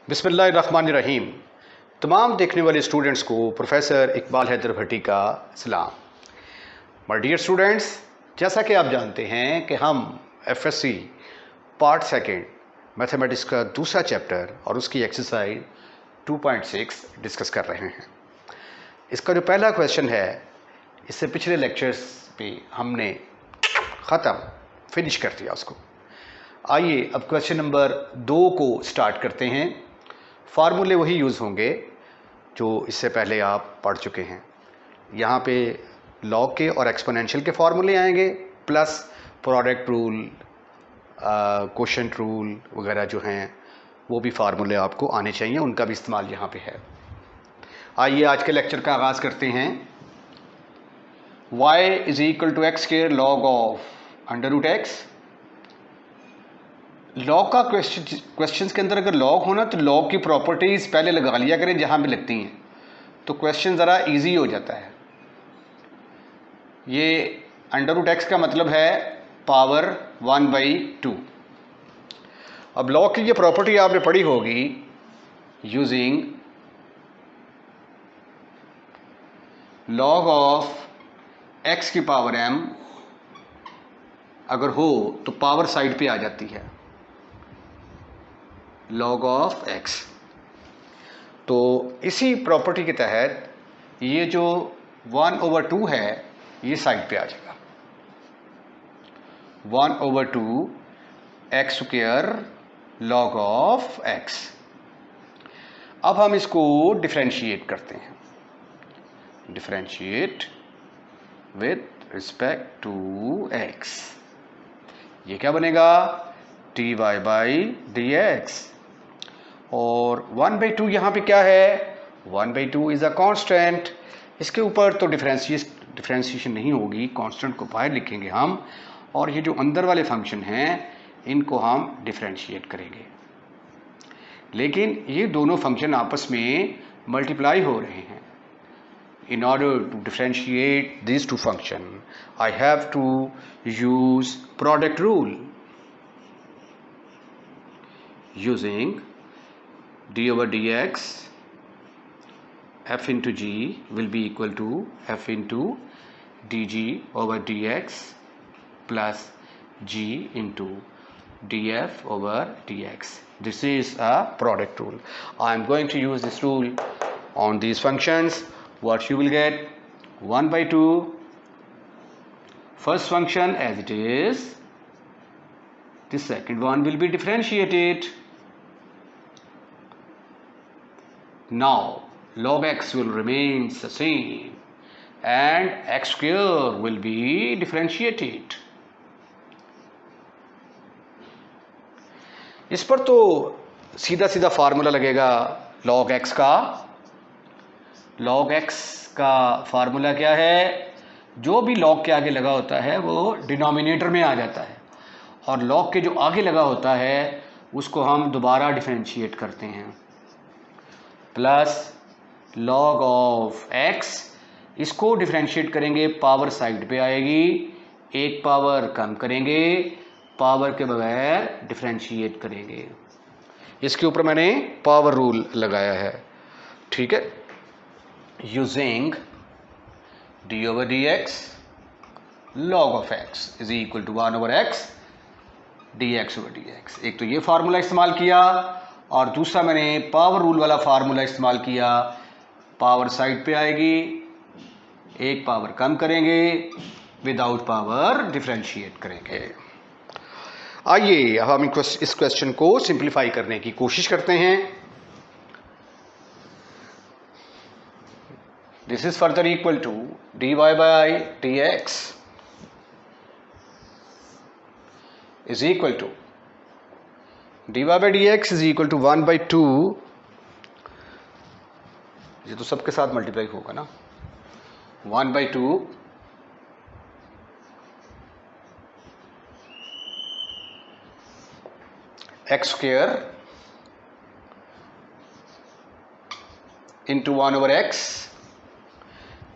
बिस्मिल्लाहिर्रहमानिर्रहीम। तमाम देखने वाले स्टूडेंट्स को प्रोफेसर इकबाल हैदर भट्टी का सलाम। माय डियर स्टूडेंट्स, जैसा कि आप जानते हैं कि हम एफएससी पार्ट सेकंड मैथमेटिक्स का दूसरा चैप्टर और उसकी एक्सरसाइज 2.6 डिस्कस कर रहे हैं। इसका जो पहला क्वेश्चन है, इससे पिछले लेक्चर्स पे हमने फिनिश कर दिया उसको। आइए अब क्वेश्चन नंबर 2 को स्टार्ट करते हैं। फार्मूले वही यूज़ होंगे जो इससे पहले आप पढ़ चुके हैं। यहाँ पे लॉग के और एक्सपोनेंशियल के फार्मूले आएंगे, plus product rule, quotient rule वगैरह जो हैं वो भी फार्मूले आपको आने चाहिए, उनका भी इस्तेमाल यहाँ पे है। आइए आज के लेक्चर का आगाज़ करते हैं। y is equal to x square log of under root x. Log का क्वेश्चंस के अंदर अगर लॉग हो ना तो लॉग की प्रॉपर्टीज़ पहले लगा लिया करें जहाँ भी लगती हैं, तो क्वेश्चन ज़रा इजी हो जाता है। ये अंडर रूट एक्स का मतलब है पावर 1/2। अब लॉग की ये प्रॉपर्टी आपने पढ़ी होगी, यूजिंग लॉग ऑफ एक्स की पावर m अगर हो तो पावर साइड पे आ जाती है, लॉग ऑफ x। तो इसी प्रॉपर्टी के तहत ये जो 1/2 है ये साइड पे आ जाएगा, 1/2 x square log of x। अब हम इसको डिफरेंशिएट करते हैं, differentiate with respect to x। ये क्या बनेगा, dy बाई डी एक्स। और 1/2 यहाँ पे क्या है, 1/2 इज अ कांस्टेंट। इसके ऊपर तो डिफरेंशिएशन नहीं होगी, कांस्टेंट को बाहर लिखेंगे हम, और ये जो अंदर वाले फंक्शन हैं इनको हम डिफरेंशिएट करेंगे। लेकिन ये दोनों फंक्शन आपस में मल्टीप्लाई हो रहे हैं। In order to differentiate these two functions, I have to use product rule. Using d over dx, f into g will be equal to f into dg over dx plus g into df over dx. This is a product rule. I am going to use this rule on these functions. What you will get, 1/2 first function as it is, the second one will be differentiated. Now log x will remain the same and x square will be differentiated. इस पर तो सीधा सीधा formula लगेगा log x का। log x का formula क्या है, जो भी log के आगे लगा होता है वो डिनोमिनेटर में आ जाता है, और log के जो आगे लगा होता है उसको हम दोबारा डिफरेंशिएट करते हैं। प्लस log ऑफ x, इसको डिफरेंशिएट करेंगे पावर साइड पे आएगी, एक पावर कम करेंगे, पावर के बगैर डिफरेंशिएट करेंगे। इसके ऊपर मैंने पावर रूल लगाया है, ठीक है। Using d over dx log of x is equal to 1/x dx over dx। एक तो ये फार्मूला इस्तेमाल किया और दूसरा मैंने पावर रूल वाला फार्मूला इस्तेमाल किया। पावर साइड पे आएगी, एक पावर कम करेंगे, विदाउट पावर डिफरेंशिएट करेंगे। आइए अब हम इस क्वेश्चन को सिंप्लीफाई करने की कोशिश करते हैं। This is further equal to dy by dx is equal to dy by dx is equal to 1/2। ये तो सबके साथ मल्टीप्लाई होगा ना, 1/2 x square into 1/x,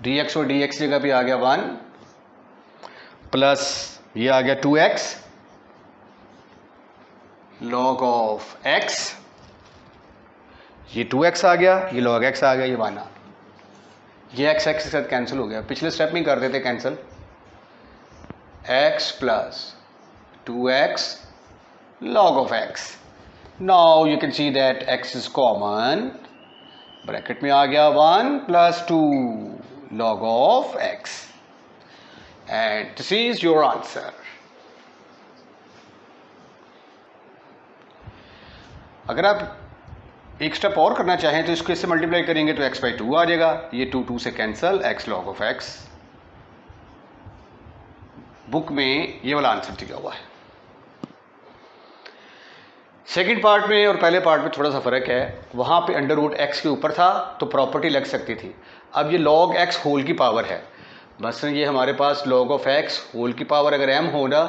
dx और dx जगह पे आ गया 1, प्लस ये आ गया 2x log ऑफ x ये 2x आ गया, ये log x आ गया, ये 1 आ गया, ये x के साथ कैंसिल हो गया। पिछले स्टेप में कर देते cancel, x plus 2x log of x। Now you can see that x is common, bracket में आ गया 1 plus 2 log of x, and this is your answer. अगर आप एक स्टेप और करना चाहें तो इसको इससे मल्टीप्लाई करेंगे तो x बाई 2 आ जाएगा, ये 2 से cancel, x log of x। Book में ये वाला आंसर दिया हुआ है। सेकंड पार्ट में और पहले पार्ट में थोड़ा सा फर्क है, वहां पे अंडर रूट x के ऊपर था तो प्रॉपर्टी लग सकती थी, अब ये log x होल की पावर है। बस ये हमारे पास log of x होल की पावर अगर m हो ना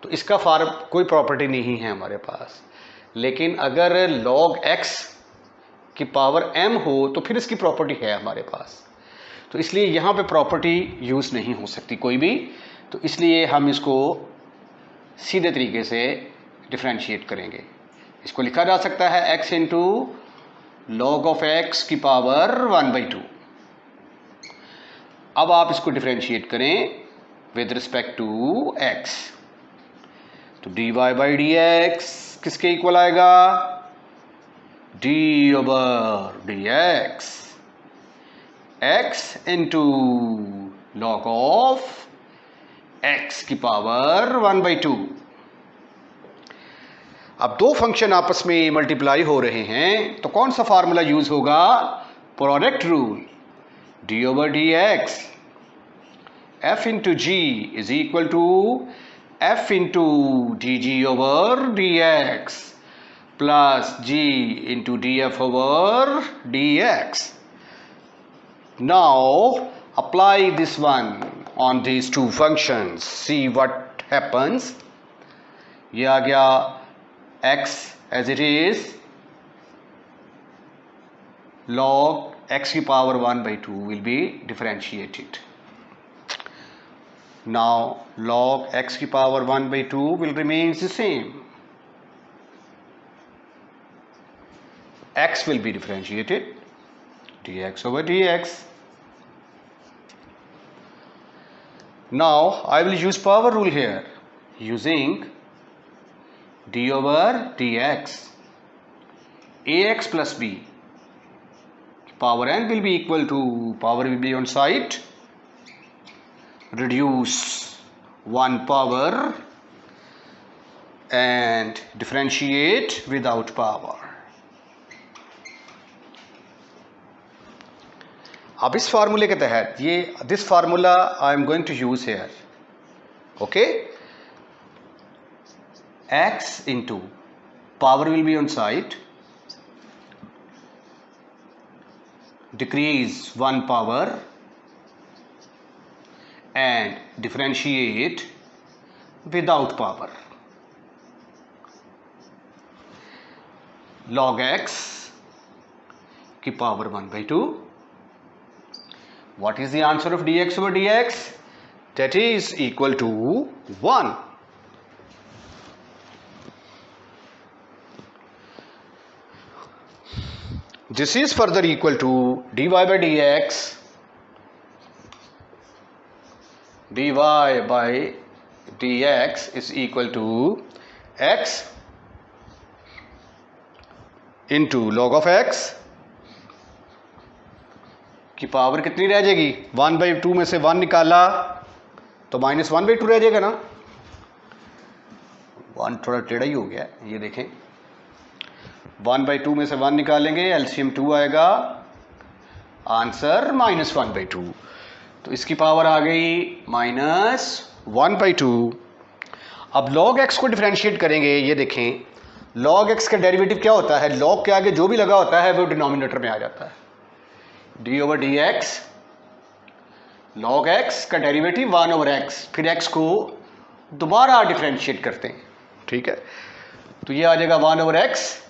तो इसका फार्म कोई प्रॉपर्टी नहीं है हमारे पास, लेकिन अगर log x की पावर m हो तो फिर इसकी प्रॉपर्टी है हमारे पास, तो इसलिए यहाँ पे प्रॉपर्टी यूज़ नहीं हो सकती कोई भी, तो इसलिए हम इसको सीधे तरीके से डिफरेंशिएट करेंगे। इसको लिखा जा सकता है x into log of x की पावर 1/2। अब आप इसको डिफरेंशिएट करें विद रिस्पेक्ट टू x, तो dy बाई dx किसके इक्वल आएगा, d over dx, x into log of x की पावर 1/2। अब दो फंक्शन आपस में मल्टीप्लाई हो रहे हैं तो कौन सा फार्मूला यूज होगा, product rule, d over dx f into g is equal to f into dg over dx plus g into df over dx। Now apply this one on these two functions, see what happens। ये आ गया x as it is, log x की power 1/2 will be differentiated। Now log x की power 1/2 will remains the same, x will be differentiated, dx over dx। Now I will use power rule here, using d over dx, ax plus b, power n will be equal to, power will be on side, reduce one power and differentiate without power। अब इस फार्मूले के तहत ये this formula I am going to use here, okay, x into power will be on side, decrease one power and differentiate without power, log x की power 1/2। What is the answer of dx over dx? That is equal to 1। This is further equal to dy by dx, dy by dx is equal to x into log of x की power कितनी रह जाएगी, 1/2 में से 1 निकाला तो -1/2 रह जाएगा ना, 1 थोड़ा टेढ़ा ही हो गया, ये देखें 1/2 में से 1 निकालेंगे, एलसीएम 2 आएगा, आंसर -1/2, तो इसकी पावर आ गई -1/2। अब log x को डिफरेंशिएट करेंगे, ये देखें log x का डेरिवेटिव क्या होता है, log के आगे जो भी लगा होता है वो डिनोमिनेटर में आ जाता है, d over dx, log x का डेरिवेटिव 1 ओवर x, फिर x को दोबारा डिफरेंशिएट करते हैं, ठीक है, तो ये आ जाएगा 1 over x।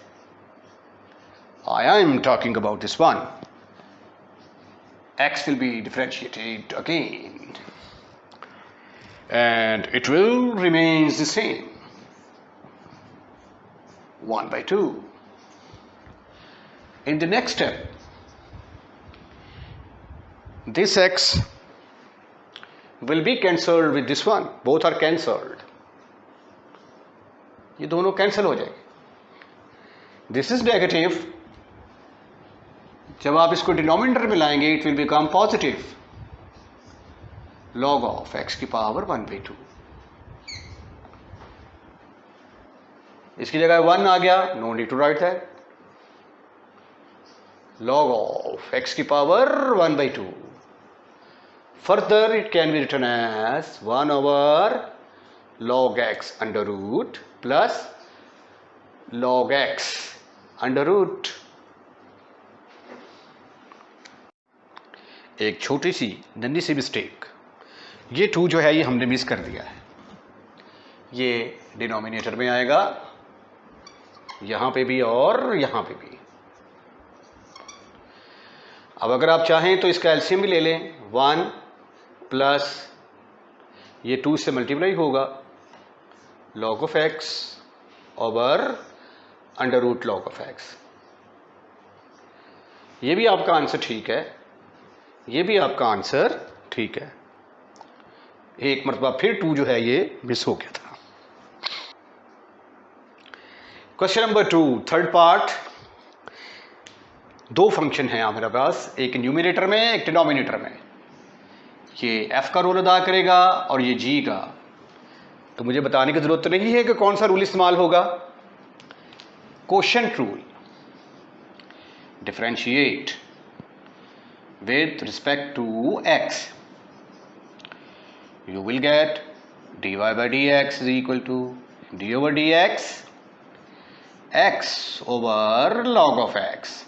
I am talking about this one, x will be differentiated again and it will remains the same, 1/2। In the next step, this x will be cancelled with this one. Both are cancelled. ये दोनों cancel हो जाएंगे. This is negative. जब आप इसको denominator में लाएंगे it will become positive. log of x की पावर 1/2. इसकी जगह 1 आ गया. No need to write that. log of x की power 1/2. Further it can be written as 1 over log x under root plus log x under root. एक छोटी सी नन्ही सी mistake. ये 2 जो है ये हमने मिस कर दिया है. ये डिनोमिनेटर में आएगा, यहां पे भी और यहां पे भी. अब अगर आप चाहें तो इसका एलसीएम भी ले लें. 1 प्लस ये 2 से मल्टीप्लाई होगा log of x over under root log of x. ये भी आपका आंसर ठीक है, ये भी आपका आंसर ठीक है. एक मरतबा फिर 2 जो है ये मिस हो गया था. Question number 2, third part. 2 function है मेरे पास, एक न्यूमरेटर में एक डिनोमिनेटर में. ये f का रोल अदा करेगा और ये g का. तो मुझे बताने की जरूरत नहीं है कि कौन सा रूल इस्तेमाल होगा. Quotient rule. Differentiate with respect to x. You will get dy by dx is equal to d over dx x over log of x.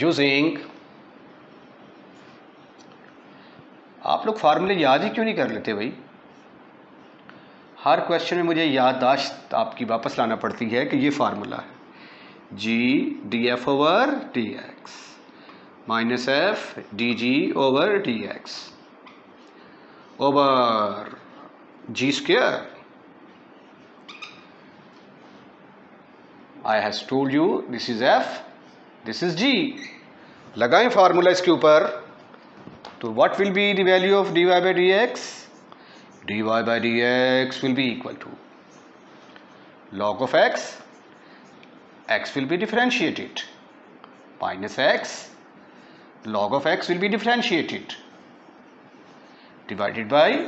Using, आप लोग फार्मूले याद ही क्यों नहीं कर लेते भाई. हर क्वेश्चन में मुझे याददाश्त आपकी वापस लाना पड़ती है कि ये फार्मूला है g df over dx minus f dg over dx over g square. I has told you this is f, this is g. लगाएं फार्मूला इसके ऊपर तो what will be the value of dy by dx? dy by dx will be equal to log of x. X will be differentiated minus x log of x will be differentiated divided by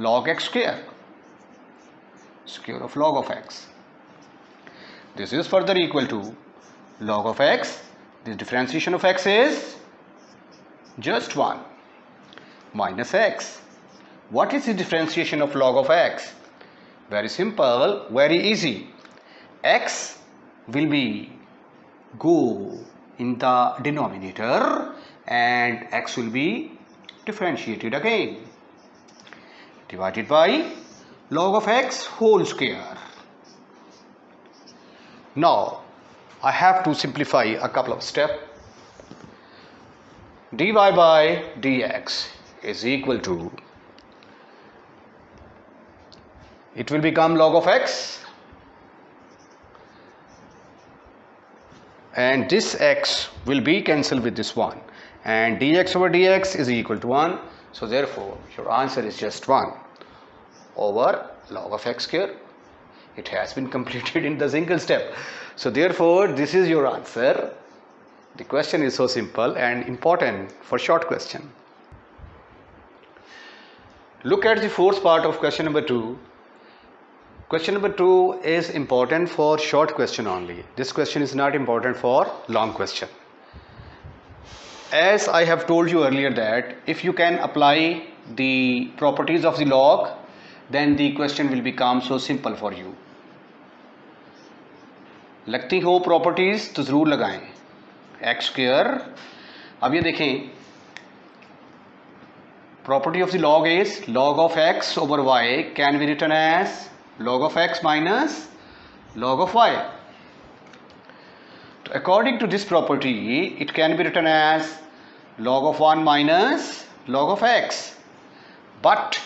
log x square, square of log of x. This is further equal to log of x. This differentiation of x is just 1 minus x. What is the differentiation of log of x? Very simple, very easy. X will be go in the denominator and x will be differentiated again divided by log of x whole square. Now I have to simplify a couple of steps. dy by dx is equal to, it will become log of x and this x will be cancelled with this one and dx over dx is equal to 1. So therefore your answer is just 1 over log of x square. It has been completed in the single step. So therefore this is your answer. The question is so simple and important for short question. Look at the fourth part of question number 2. Question number 2 is important for short question only. This question is not important for long question. As I have told you earlier that if you can apply the properties of the log, then the question will become so simple for you. लगती हो properties तो जरूर लगाएं. X square, अब ये देखें, property of the log is log of x over y can be written as log of x minus log of y. According to this property, it can be written as log of 1 minus log of x. But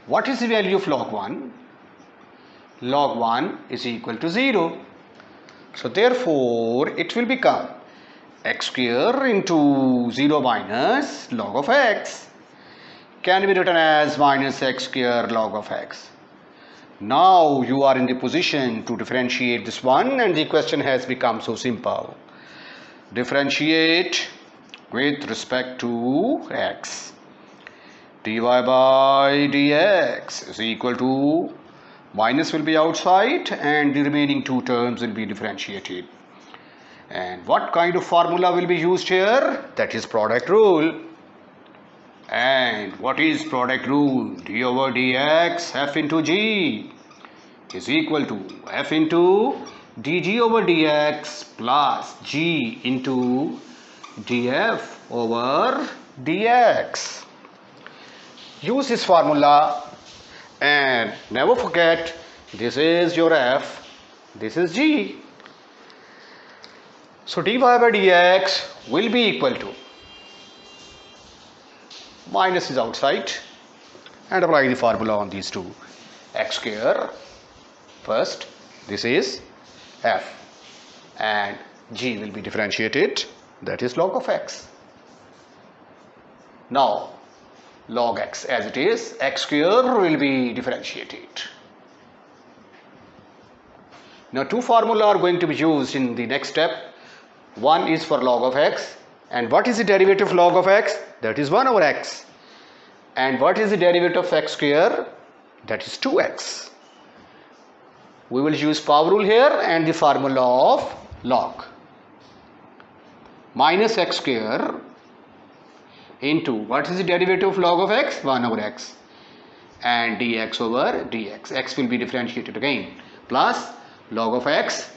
what is the value of log 1? log 1 is equal to 0. So therefore it will become x square into 0 minus log of x can be written as minus x square log of x. Now you are in the position to differentiate this one, and the question has become so simple. Differentiate with respect to x. Dy by dx is equal to, minus will be outside and the remaining two terms will be differentiated. And what kind of formula will be used here? That is product rule. And what is product rule? D over dx f into g is equal to f into dg over dx plus g into df over dx. Use this formula and never forget, this is your f, this is g. So dy by dx will be equal to, minus is outside, and apply the formula on these two. X square first, this is f, and g will be differentiated, that is log of x. Now log x as it is, x square will be differentiated. Now two formula are going to be used in the next step. One is for log of x, and what is the derivative of log of x? That is 1 over x. And what is the derivative of x square? That is 2x. We will use power rule here and the formula of log. Minus x square into, what is the derivative of log of x? 1 over x. And dx over dx. X will be differentiated again. Plus log of x.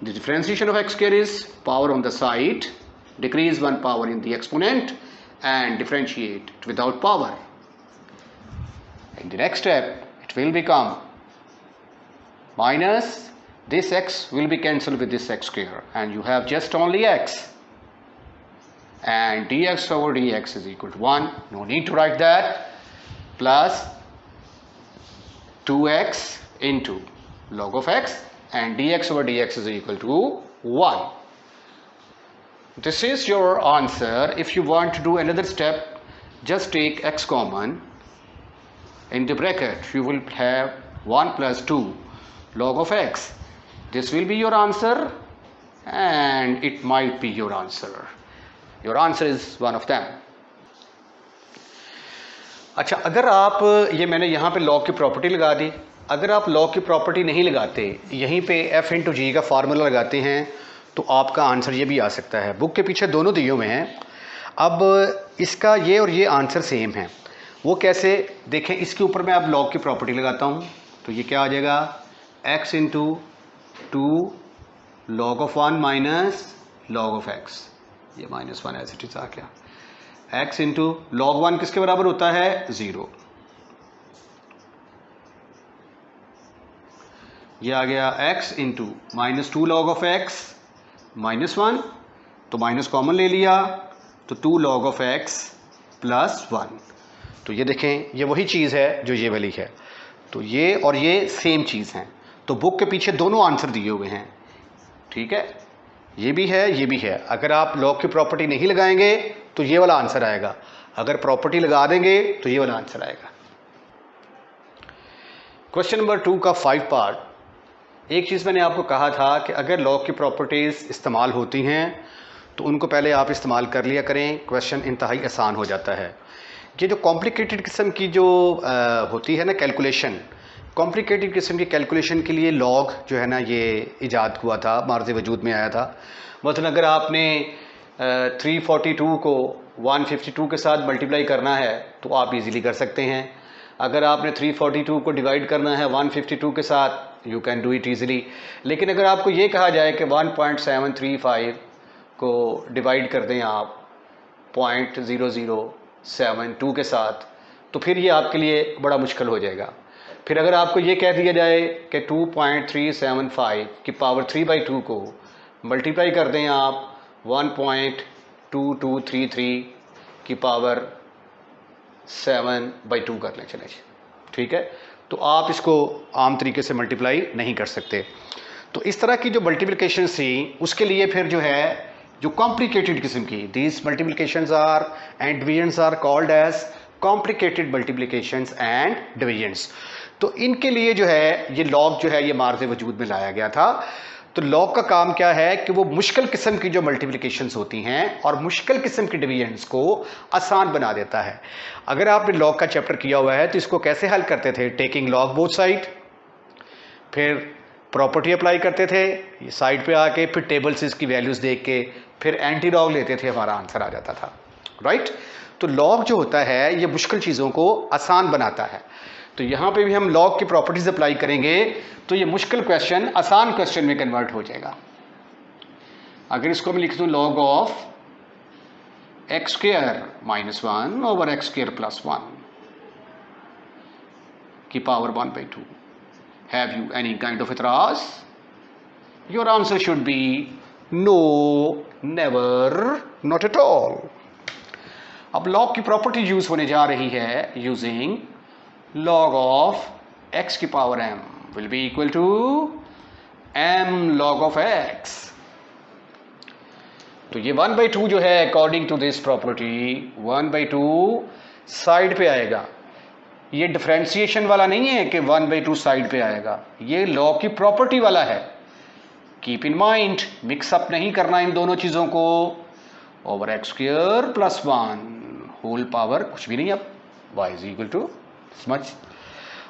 The differentiation of x square is power on the side, decrease one power in the exponent, and differentiate it without power. In the next step, it will become minus, this x will be cancelled with this x square, and you have just only x. And dx over dx is equal to 1, no need to write that, plus 2x into log of x, and dx over dx is equal to 1. This is your answer. If you want to do another step, just take x common. In the bracket you will have 1 plus 2 log of x. This will be your answer, and it might be your answer. Your answer is one of them. अच्छा, अगर आप ये मैंने यहाँ पे log की property लगा दी, अगर आप लॉग की प्रॉपर्टी नहीं लगाते, यहीं पे f इंटू जी का फार्मूला लगाते हैं, तो आपका आंसर ये भी आ सकता है। बुक के पीछे दोनों दिए हुए हैं। अब इसका ये और ये आंसर सेम है। वो कैसे देखें, इसके ऊपर मैं अब लॉग की प्रॉपर्टी लगाता हूँ, तो ये क्या आ जाएगा, x into 2 log of 1 minus log of x, ये माइनस 1 एज इट इज आ गया। x इंटू log 1 किसके बराबर होता है, 0। ये आ गया x into minus 2 log of x minus 1, तो माइनस कॉमन ले लिया, तो 2 log ऑफ x प्लस 1। तो ये देखें, ये वही चीज़ है जो ये वाली है, तो ये और ये सेम चीज़ हैं। तो बुक के पीछे दोनों आंसर दिए हुए हैं, ठीक है, ये भी है, ये भी है। अगर आप लॉग की प्रॉपर्टी नहीं लगाएंगे तो ये वाला आंसर आएगा, अगर प्रॉपर्टी लगा देंगे तो ये वाला आंसर आएगा। क्वेश्चन नंबर 2 का 5 पार्ट। एक चीज़ मैंने आपको कहा था कि अगर लॉग की प्रॉपर्टीज़ इस्तेमाल होती हैं तो उनको पहले आप इस्तेमाल कर लिया करें, क्वेश्चन इंतहाई आसान हो जाता है। ये जो कॉम्प्लिकेटेड किस्म की जो होती है ना कैलकुलेशन, कॉम्प्लिकेटेड किस्म की कैलकुलेशन के लिए लॉग जो है ना ये इजाद हुआ था, मार्ज़ वजूद में आया था। मतलब अगर आपने 342 को 152 के साथ मल्टीप्लाई करना है तो आप इजीली कर सकते हैं। अगर आपने 342 को डिवाइड करना है 152 के साथ, you can do it easily. लेकिन अगर आपको ये कहा जाए कि 1.735 को डिवाइड कर दें आप 0.0072 के साथ, तो फिर ये आपके लिए बड़ा मुश्किल हो जाएगा। फिर अगर आपको ये कह दिया जाए कि 2.375 की पावर 3/2 को मल्टीप्लाई कर दें आप 1.2233 की पावर 7/2 कर लें, चलें, ठीक है, तो आप इसको आम तरीके से मल्टीप्लाई नहीं कर सकते। तो इस तरह की जो मल्टीप्लिकेशन थी उसके लिए फिर जो है जो कॉम्प्लिकेटेड किस्म की, these multiplications are and divisions are called as complicated multiplications and divisions. तो इनके लिए जो है ये लॉग जो है ये मार्ज़ वजूद में लाया गया था। तो लॉग का काम क्या है कि वो मुश्किल किस्म की जो मल्टीप्लिकेशंस होती हैं और मुश्किल किस्म की डिविजन्स को आसान बना देता है। अगर आपने लॉग का चैप्टर किया हुआ है तो इसको कैसे हल करते थे, टेकिंग लॉग बोथ साइड, फिर प्रॉपर्टी अप्लाई करते थे ये साइड पे आके, फिर टेबल से इसकी वैल्यूज़ देख के फिर एंटी लॉग लेते थे, हमारा आंसर आ जाता था, राइट। तो लॉग जो होता है ये मुश्किल चीज़ों को आसान बनाता है। तो यहाँ पे भी हम लॉग की प्रॉपर्टीज अप्लाई करेंगे तो ये मुश्किल क्वेश्चन आसान क्वेश्चन में कन्वर्ट हो जाएगा। अगर इसको मैं लिख दूँ log of x square minus 1 over x square plus 1 की power 1/2, have you any kind of इतराज? Your answer should be no, never, not at all. अब लॉग की प्रॉपर्टी यूज होने जा रही है यूजिंग log of x की power m will be equal to m log of x। तो ये 1/2 जो है according to this property 1/2 side पे आएगा। ये डिफरेंशिएशन वाला नहीं है कि 1/2 साइड पे आएगा, ये लॉग की प्रॉपर्टी वाला है। कीप इन माइंड, मिक्सअप नहीं करना इन दोनों चीज़ों को। Over x square plus 1 whole power कुछ भी नहीं, अब y is equal to much.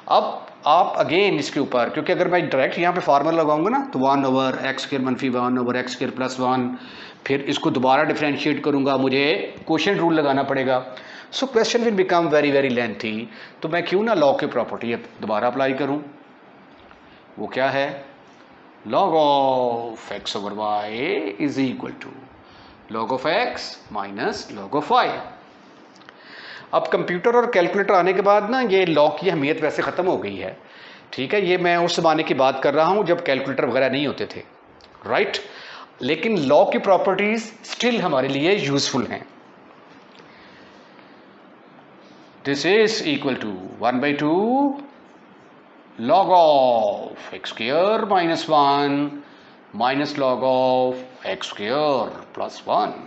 अब आप अगेन इसके ऊपर, क्योंकि अगर मैं डायरेक्ट यहाँ पे फार्मूला लगाऊंगा ना तो 1 ओवर एक्स स्क्वायर मनफी 1 ओवर एक्स स्क्वायर प्लस 1, फिर इसको दोबारा डिफरेंशिएट करूंगा, मुझे क्वोशिएंट रूल लगाना पड़ेगा। So question will become very very lengthy. तो मैं क्यों ना लॉग की प्रॉपर्टी दोबारा अप्लाई करूँ। वो क्या है, log of x over y is equal to log of x minus log of y. अब कंप्यूटर और कैलकुलेटर आने के बाद ना ये लॉग की अहमियत वैसे ख़त्म हो गई है, ठीक है। ये मैं उस ज़माने की बात कर रहा हूँ जब कैलकुलेटर वगैरह नहीं होते थे, राइट। लेकिन लॉग की प्रॉपर्टीज स्टिल हमारे लिए यूजफुल हैं। This is equal to 1/2 log of x square minus 1 minus log of x square plus 1।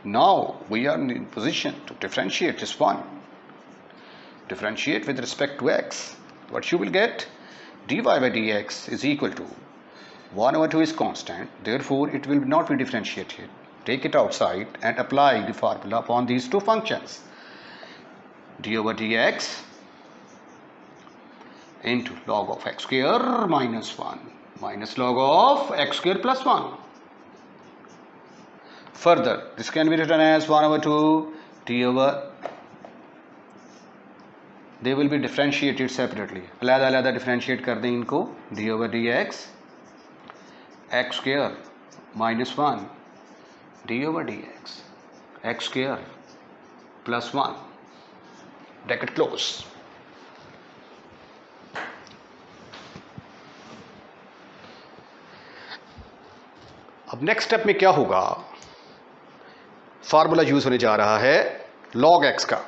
Now we are in position to differentiate this one. Differentiate with respect to x. What you will get? dy by dx is equal to 1 over 2 is constant. Therefore, it will not be differentiated. Take it outside and apply the formula upon these two functions. d over dx into log of x square minus 1 minus log of x square plus 1. Further, this can be written as 1 over 2 d over, they will be differentiated separately. अलग-अलग differentiate कर दें इनको, d over dx x square minus 1 d over dx x square plus 1 bracket close. अब next step में क्या होगा, formula use होने जा रहा है log x का,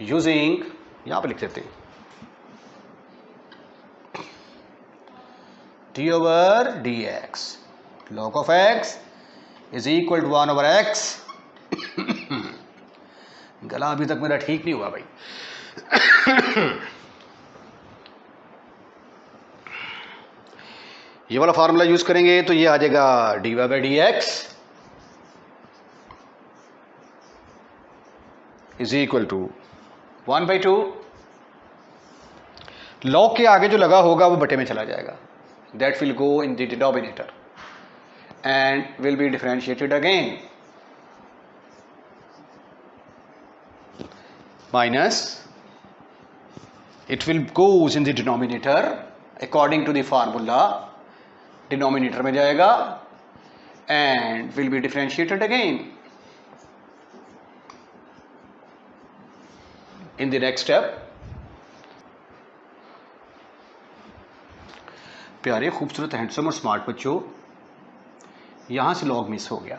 यूजिंग, यहां पर लिख देते हैं d over dx log of x is equal to 1 over x। गला अभी तक मेरा ठीक नहीं हुआ भाई। ये वाला फार्मूला यूज करेंगे तो ये आ जाएगा dy by dx is equal to 1/2। log के आगे जो लगा होगा वो बटे में चला जाएगा, that will go in the denominator and will be differentiated again, minus it will goes in the denominator according to the formula, denominator में जाएगा and will be differentiated again in the next step। प्यारे खूबसूरत handsome और smart बच्चों, यहां से log miss हो गया,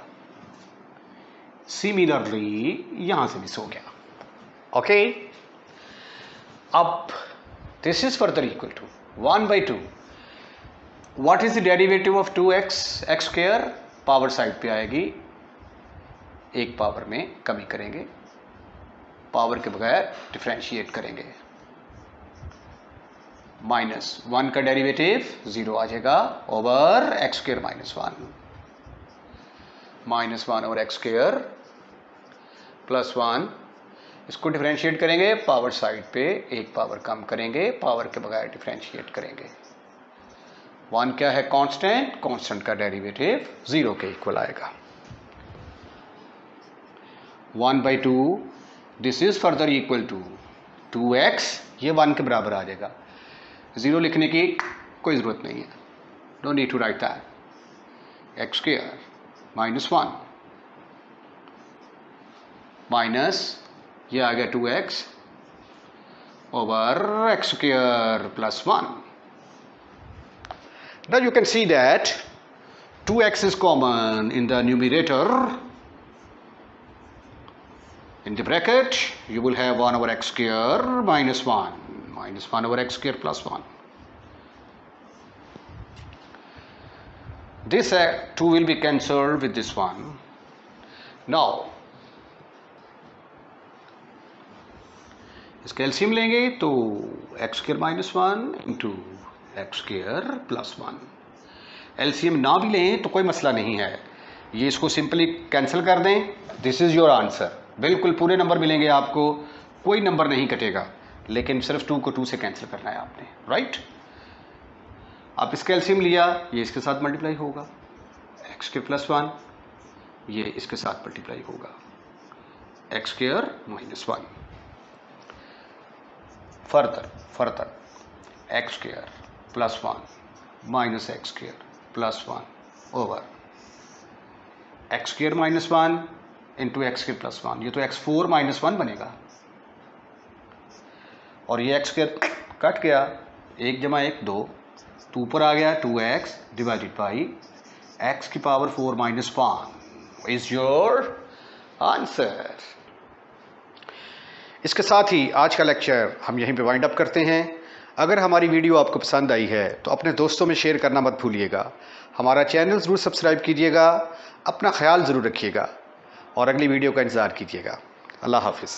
सिमिलरली यहां से मिस हो गया, ओके। अब this is further equal to 1/2। What is the derivative of 2x x square? Power side पे आएगी, एक पावर में कमी करेंगे, पावर के बगैर डिफरेंशिएट करेंगे। -1 का डेरिवेटिव 0 आ जाएगा over x square -1 over x square +1। इसको डिफरेंशिएट करेंगे, पावर साइड पे एक पावर कम करेंगे, पावर के बगैर डिफरेंशिएट करेंगे। 1 क्या है? कांस्टेंट। कांस्टेंट का डेरिवेटिव 0 के इक्वल आएगा। 1/2 this is further equal to 2x, ये 1 के बराबर आ जाएगा। 0 लिखने की कोई ज़रूरत नहीं है, no need to write that. X square -1 minus ये आ गया 2x over x square +1। Now you can see that 2x is common in the numerator. In the bracket you will have 1 over x square -1 over x square +1. This 2 will be cancelled with this one. Now इसका LCM लेंगे तो x square -1 into x square +1। LCM ना भी लें तो कोई मसला नहीं है, ये इसको सिंपली कैंसिल कर दें। This is your answer. बिल्कुल पूरे नंबर मिलेंगे आपको, कोई नंबर नहीं कटेगा, लेकिन सिर्फ 2 को 2 से कैंसिल करना है आपने, राइट। आप इसका एलसीएम लिया, ये इसके साथ मल्टीप्लाई होगा, एक्स स्क्वायर +1 ये इसके साथ मल्टीप्लाई होगा, x square -1। Further x square +1 minus x square +1 over x square -1 into x square +1। ये तो x4 -1 बनेगा, और ये एक्स स्क्वायर कट गया, 1 + 1 2, तो ऊपर आ गया 2x डिवाइडेड बाई x की पावर 4 -1 इज योर आंसर। इसके साथ ही आज का लेक्चर हम यहीं पे वाइंड अप करते हैं। अगर हमारी वीडियो आपको पसंद आई है तो अपने दोस्तों में शेयर करना मत भूलिएगा। हमारा चैनल ज़रूर सब्सक्राइब कीजिएगा, अपना ख्याल ज़रूर रखिएगा और अगली वीडियो का इंतज़ार कीजिएगा। अल्लाह हाफिज़।